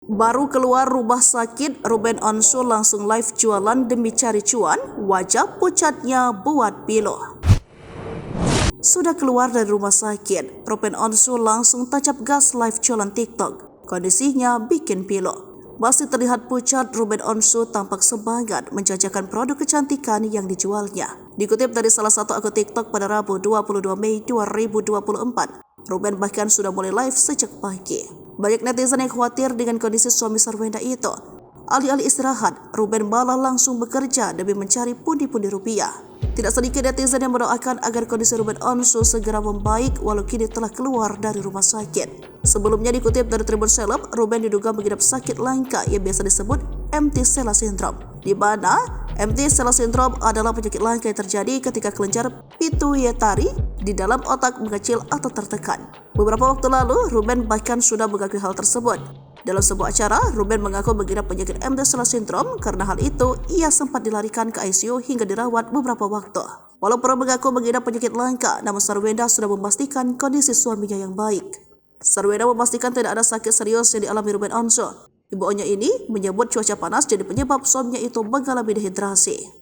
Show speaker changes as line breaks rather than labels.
Baru keluar rumah sakit, Ruben Onsu langsung live jualan demi cari cuan, wajah pucatnya buat pilu. Sudah keluar dari rumah sakit, Ruben Onsu langsung tancap gas live jualan TikTok. Kondisinya bikin pilu. Masih terlihat pucat, Ruben Onsu tampak semangat menjajakan produk kecantikan yang dijualnya. Dikutip dari salah satu akun TikTok pada Rabu 22 Mei 2024, Ruben bahkan sudah mulai live sejak pagi. Banyak netizen yang khawatir dengan kondisi suami Sarwenda itu. Alih-alih istirahat, Ruben malah langsung bekerja demi mencari pundi-pundi rupiah. Tidak sedikit netizen yang mendoakan agar kondisi Ruben Onsu segera membaik walau kini telah keluar dari rumah sakit. Sebelumnya dikutip dari Tribun Seleb, Ruben diduga mengidap sakit langka yang biasa disebut empty sella syndrome, di mana empty sella syndrome adalah penyakit langka yang terjadi ketika kelenjar pituitari di dalam otak mengecil atau tertekan. Beberapa waktu lalu, Ruben bahkan sudah mengakui hal tersebut. Dalam sebuah acara, Ruben mengaku mengidap penyakit empty sella syndrome. Karena hal itu, ia sempat dilarikan ke ICU hingga dirawat beberapa waktu. Walau pernah mengaku mengidap penyakit langka, namun Sarwenda sudah memastikan kondisi suaminya yang baik. Sarwenda memastikan tidak ada sakit serius yang dialami Ruben Onsu. Ibunya ini menyebut cuaca panas jadi penyebab suaminya itu mengalami dehidrasi.